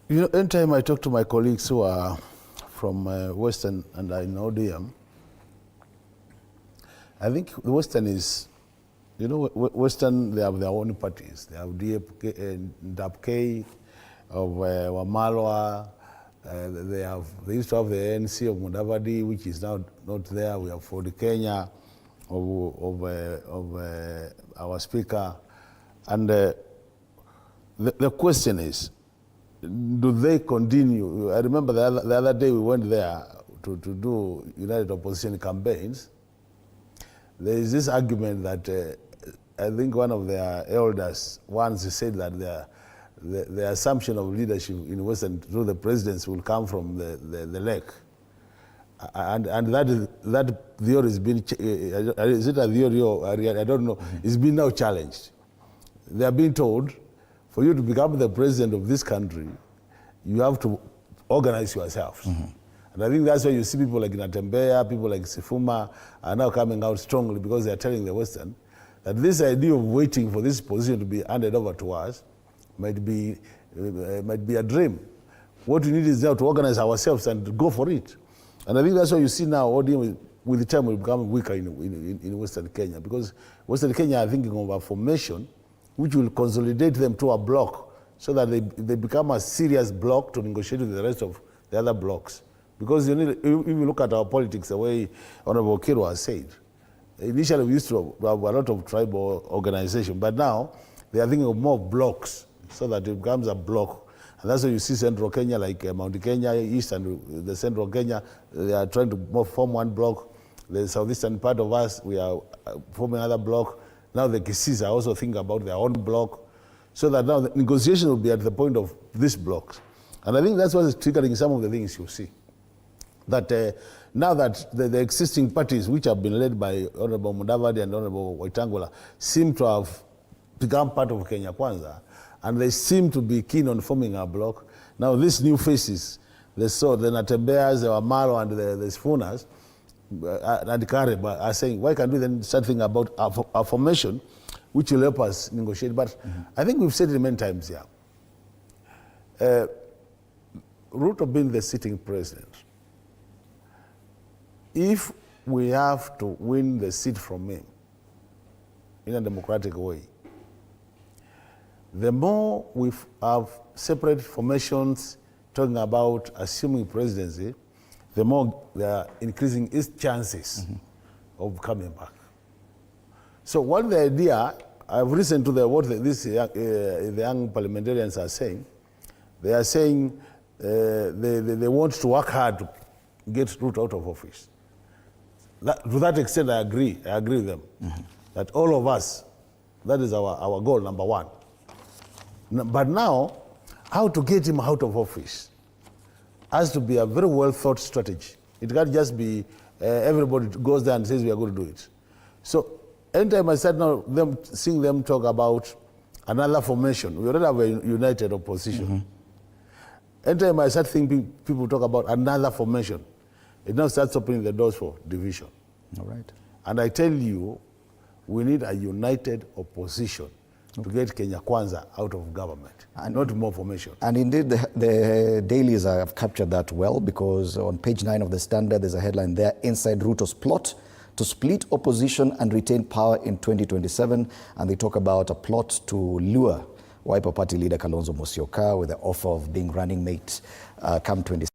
You know, anytime I talk to my colleagues who are from Western and I know ODM, I think the Western is, you know, Western, they have their own parties. They have DAP-K of Wamalwa. They used to have the ANC of Mudavadi, which is now not there. We have Ford Kenya of our speaker. And the question is, do they continue? I remember the other day we went there to do United Opposition campaigns. There is this argument that I think one of their elders once said that the assumption of leadership in Western through the presidents will come from the lake. And that theory has been, is it a theory or I don't know, it's been now challenged. They are being told, for you to become the president of this country, you have to organize yourselves. And I think that's why you see people like Natembeya, people like Sifuma are now coming out strongly because they are telling the Western that this idea of waiting for this position to be handed over to us might be a dream. What we need is now to organize ourselves and go for it. And I think that's why you see now ODM with the time will become weaker in Western Kenya, because Western Kenya are thinking of a formation which will consolidate them to a bloc so that they become a serious bloc to negotiate with the rest of the other blocs. Because you need, if you look at our politics, the way Honorable Kiro has said, initially we used to have a lot of tribal organization, but now they are thinking of more blocks so that it becomes a bloc. And that's why you see Central Kenya, like Mount Kenya, East and the Central Kenya, they are trying to form one bloc. The southeastern part of us, we are forming another bloc. Now the Kisis are also thinking about their own bloc, so that now the negotiation will be at the point of this bloc. And I think that's what is triggering some of the things you see. That now that the existing parties, which have been led by Honorable Mudavadi and Honorable Waitangula, seem to have become part of Kenya Kwanza, and they seem to be keen on forming a bloc. Now these new faces, the Natembeyas, the Wamalo, and the Sifunas, and Kareba are saying, why can't we then start thinking about a formation which will help us negotiate? But I think we've said it many times here. Ruto being the sitting president, if we have to win the seat from him in a democratic way, the more we have separate formations talking about assuming presidency, the more they are increasing its chances of coming back. So what the idea, I've listened to what the young parliamentarians are saying. They are saying they want to work hard to get Ruto out of office. To that extent, I agree with them. That all of us, that is our goal, number one. But now, how to get him out of office has to be a very well thought strategy. It can't just be everybody goes there and says we are going to do it. So anytime I start now seeing them talk about another formation, we already have a united opposition. Anytime I start thinking people talk about another formation, it now starts opening the doors for division. All right. And I tell you, we need a united opposition to get Kenya Kwanza out of government, and not more formation. And indeed, the dailies have captured that well, because on page 9 of the Standard, there's a headline there, Inside Ruto's Plot to Split Opposition and Retain Power in 2027. And they talk about a plot to lure Wiper Party leader Kalonzo Musyoka with the offer of being running mate come 2027.